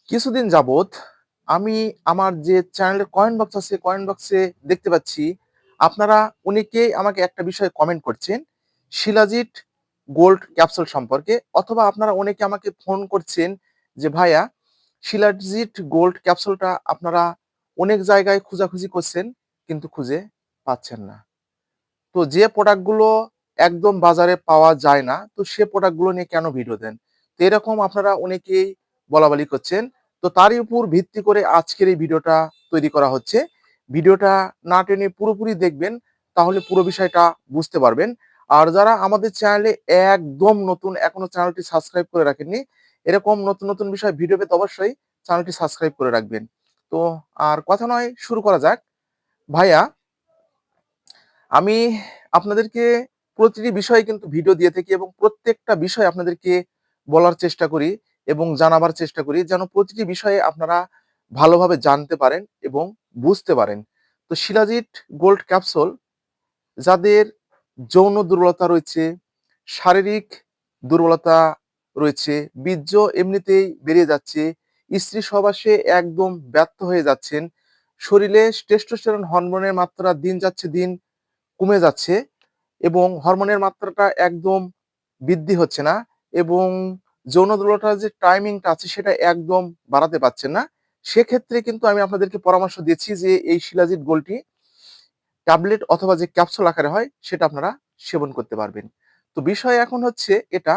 কিছুদিন যাবৎ আমি আমার যে চ্যানেলের কমেন্ট বক্স আছে, কমেন্ট বক্সে দেখতে পাচ্ছি আপনারা অনেকেই আমাকে একটা বিষয়ে কমেন্ট করছেন, শিলাজিৎ গোল্ড ক্যাপসুল সম্পর্কে, অথবা আপনারা অনেকে আমাকে ফোন করছেন যে, "ভাইয়া, শিলাজিৎ গোল্ড ক্যাপসুলটা আপনারা অনেক জায়গায় খোঁজাখুঁজি করছেন কিন্তু খুঁজে পাচ্ছেন না।" তো যে প্রোডাক্টগুলো একদম বাজারে পাওয়া যায় না, তো সে প্রোডাক্টগুলো নিয়ে কেন ভিডিও দেন? তো এরকম আপনারা অনেকেই বলাবলি করছেন। তো তারই উপর ভিত্তি করে আজকের এই ভিডিওটা তৈরি করা হচ্ছে। ভিডিওটা না টেনে পুরোপুরি দেখবেন, তাহলে পুরো বিষয়টা বুঝতে পারবেন। আর যারা আমাদের চ্যানেলে একদম নতুন, এখনো চ্যানেলটি সাবস্ক্রাইব করে রাখেননি, এরকম নতুন, নতুন বিষয় ভিডিও পেতে অবশ্যই চ্যানেলটি সাবস্ক্রাইব করে রাখবেন। তো আর কথা নয়, শুরু করা যাক। ভাইয়া, আমি আপনাদেরকে প্রতিটি বিষয়ে কিন্তু ভিডিও দিয়ে থাকি এবং প্রত্যেকটা বিষয় আপনাদেরকে বলার চেষ্টা করি এবং জানাবার চেষ্টা করি, যেন প্রতিটি বিষয়ে আপনারা ভালোভাবে জানতে পারেন এবং বুঝতে পারেন। তো শিলাজিৎ গোল্ড ক্যাপসুল, যাদের যৌন দুর্বলতা রয়েছে, শারীরিক দুর্বলতা রয়েছে, বীর্য এমনিতেই বেরিয়ে যাচ্ছে, স্ত্রী সহবাসে একদম ব্যর্থ হয়ে যাচ্ছেন, শরীরে টেস্টোস্টেরন হরমোনের মাত্রা দিন যাচ্ছে দিন কমে যাচ্ছে এবং হরমোনের মাত্রাটা একদম বৃদ্ধি হচ্ছে না, এবং যৌন দুর্বলতার যে টাইমিংটা আছে সেটা একদম বাড়াতে পারছেন না। সেক্ষেত্রে কিন্তু আমি আপনাদেরকে পরামর্শ দিচ্ছি যে এই শিলাজিৎ গোল্ডটি ট্যাবলেট অথবা যে ক্যাপসুল আকারে হয় সেটা আপনারা সেবন করতে পারবেন। তো বিষয় এখন হচ্ছে এটা,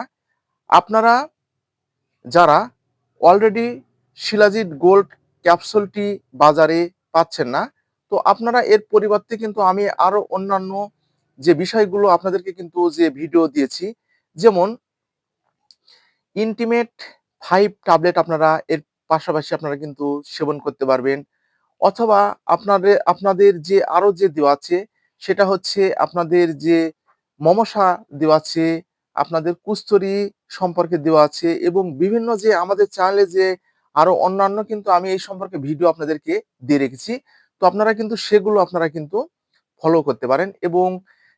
আপনারা যারা অলরেডি শিলাজিৎ গোল্ড ক্যাপসুলটি বাজারে পাচ্ছেন না, তো আপনারা এর পরিবর্তে কিন্তু আমি আরো অন্যান্য যে বিষয়গুলো আপনাদেরকে কিন্তু যে ভিডিও দিয়েছি, যেমন ইন্টিমেট 5 ট্যাবলেট আপনারা এর পাশাপাশি আপনারা কিন্তু সেবন করতে পারবেন। অথবা আপনাদের যে আরো যে দেওয়া আছে সেটা হচ্ছে আপনাদের যে মমসা দেওয়া আছে, আপনাদের কুস্তরি সম্পর্কে দেওয়া আছে, এবং বিভিন্ন যে আমাদের চ্যানেলে যে আরো অন্যান্য কিন্তু আমি এই সম্পর্কে ভিডিও আপনাদেরকে দিয়ে রেখেছি। তো আপনারা কিন্তু সেগুলো আপনারা কিন্তু ফলো করতে পারেন এবং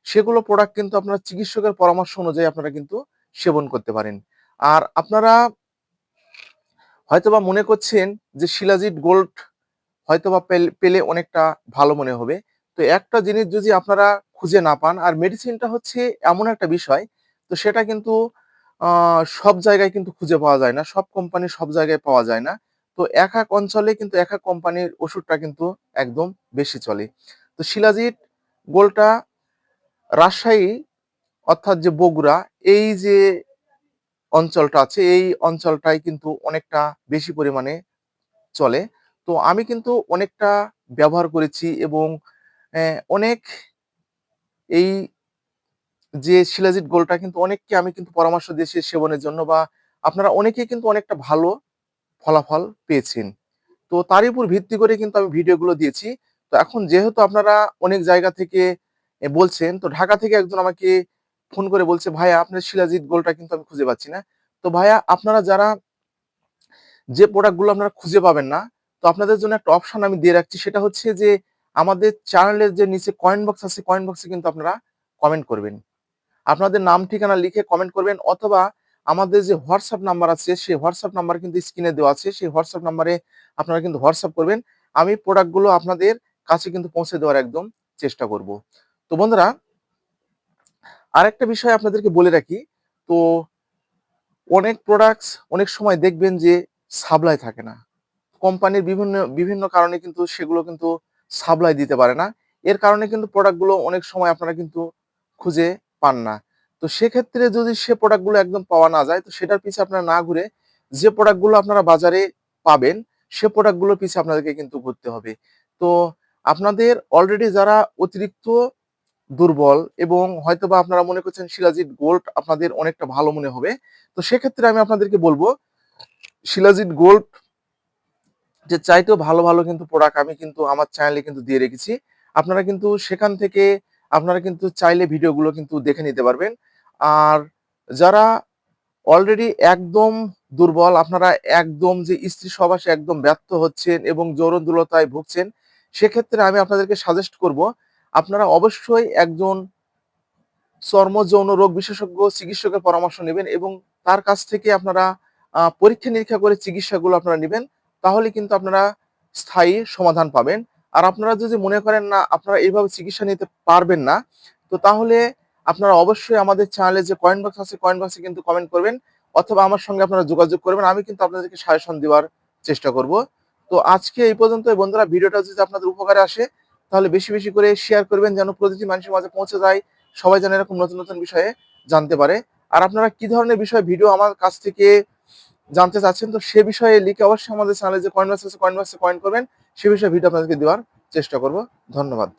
সেগুলো প্রোডাক্ট কিন্তু আপনারা চিকিৎসকের পরামর্শ অনুযায়ী আপনারা কিন্তু সেবন করতে পারেন। আর আপনারা হয়তোবা মনে করছেন যে শিলাজিৎ গোল্ড হয়তোবা পেলে অনেকটা ভালো মনে হবে। তো একটা জিনিস যদি আপনারা খুঁজে না পান, আর মেডিসিনটা হচ্ছে এমন একটা বিষয়, তো সেটা কিন্তু আ সব জায়গায় কিন্তু খুঁজে পাওয়া যায় না। সব কোম্পানি সব জায়গায় পাওয়া যায় না। তো এক অঞ্চলে কিন্তু এক কোম্পানির ওষুধটা কিন্তু একদম বেশি চলে। তো শিলাজিৎ গোল্ডটা রাজশাহী, অর্থাৎ যে বগুড়া, এই যে অঞ্চলটা আছে, এই অঞ্চলটায় কিন্তু অনেকটা বেশি পরিমাণে চলে। তো আমি কিন্তু অনেকটা ব্যবহার করেছি এবং অনেক এই যে শিলাজিৎ গোল্ডটা কিন্তু অনেককে আমি কিন্তু পরামর্শ দিয়েছি সেবনের জন্য, বা আপনারা অনেকেই কিন্তু অনেকটা ভালো ফলাফল পেয়েছেন। তো তারই উপর ভিত্তি করে কিন্তু আমি ভিডিওগুলো দিয়েছি। তো এখন যেহেতু আপনারা অনেক জায়গা থেকে বলছেন, তো ঢাকা থেকে একজন আমাকে ফোন করে বলছে, "ভাইয়া, আপনার শিলাজিৎ গোল্ডটা কিন্তু আমি খুঁজে পাচ্ছি না।" তো ভাইয়া, আপনারা যারা যে প্রোডাক্টগুলো আপনারা খুঁজে পাবেন না, তো আপনাদের জন্য একটা অপশন আমি দিয়ে রাখছি। সেটা হচ্ছে যে আমাদের চ্যানেলের যে নিচে কমেন্ট বক্স আছে, কমেন্ট বক্সে কিন্তু আপনারা কমেন্ট করবেন। আপনাদের নাম ঠিকানা লিখে কমেন্ট করবেন, অথবা আমাদের যে WhatsApp নাম্বার আছে সেই WhatsApp নাম্বার কিন্তু স্ক্রিনে দেওয়া আছে। সেই WhatsApp নাম্বারে আপনারা কিন্তু WhatsApp করবেন। আমি প্রোডাক্টগুলো আপনাদের কাছে কিন্তু পৌঁছে দেওয়ার একদম চেষ্টা করব। তো বন্ধুরা, আরেকটা বিষয় আপনাদেরকে বলে রাখি। তো অনেক প্রোডাক্টস অনেক সময় দেখবেন যে সাপ্লাই থাকে না। কোম্পানির বিভিন্ন বিভিন্ন কারণে কিন্তু সেগুলো কিন্তু সাপ্লাই দিতে পারে না। এর কারণে কিন্তু প্রোডাক্টগুলো অনেক সময় আপনারা কিন্তু খুঁজে পান না। তো সেক্ষেত্রে যদি সে প্রোডাক্টগুলো একদম পাওয়া না যায়, তো সেটার পিছে আপনারা না ঘুরে যে প্রোডাক্টগুলো আপনারা বাজারে পাবেন, সে প্রোডাক্টগুলোর পিছে আপনাদেরকে কিন্তু ঘুরতে হবে। তো আপনাদের অলরেডি যারা অতিরিক্ত দুর্বল এবং হয়তোবা আপনারা মনে করছেন শিলাজিৎ গোল্ড আপনাদের অনেকটা ভালো মনে হবে, তো সেক্ষেত্রে আমি আপনাদেরকে বলব, শিলাজিৎ গোল্ড যে চাইতেও ভালো, ভালো কিন্তু প্রোডাক্ট আমি কিন্তু আমার চ্যানেলে কিন্তু দিয়ে রেখেছি। আপনারা কিন্তু সেখান থেকে আপনারা কিন্তু চাইলে ভিডিওগুলো কিন্তু দেখে নিতে পারবেন। আর যারা অলরেডি একদম দুর্বল, আপনারা একদম যে স্ত্রী সহবাসে একদম ব্যর্থ হচ্ছেন এবং যৌন দুর্বলতায় ভুগছেন, সেক্ষেত্রে আমি আপনাদেরকে সাজেস্ট করব, আপনারা অবশ্যই একজন চর্ম যৌন রোগ বিশেষজ্ঞ চিকিৎসকের পরামর্শ নেবেন এবং তার কাছ থেকে আপনারা পরীক্ষা-নিরীক্ষা করে চিকিৎসাগুলো আপনারা নিবেন। তাহলে কিন্তু আপনারা স্থায়ী সমাধান পাবেন। আর আপনারা যদি মনে করেন না আপনারা এইভাবে চিকিৎসা নিতে পারবেন না, তো তাহলে আপনারা অবশ্যই আমাদের চ্যানেলে যে কমেন্ট বক্স আছে, কমেন্ট বক্সে কিন্তু কমেন্ট করবেন অথবা আমার সঙ্গে আপনারা যোগাযোগ করবেন। আমি কিন্তু আপনাদেরকে সাজেশন দেওয়ার চেষ্টা করব। তো আজকে এই পর্যন্তই বন্ধুরা। ভিডিওটা যদি আপনাদের উপকারে আসে তাহলে বেশি, বেশি করে শেয়ার করবেন যেন প্রতিটি মানুষের মাঝে পৌঁছে যায়। সবাই যেন এরকম নতুন, নতুন বিষয়ে জানতে পারে। আর আপনারা কি ধরনের বিষয়ে ভিডিও আমার কাছ থেকে জানতে চাচ্ছেন তো সে বিষয়ে লিখে অবশ্যই আমাদের চ্যানেলে যে কমেন্ট বক্স আছে কমেন্ট বক্সে কমেন্ট করবেন। সে বিষয়ে ভিডিও আপনাদেরকে দেওয়ার চেষ্টা করব। ধন্যবাদ।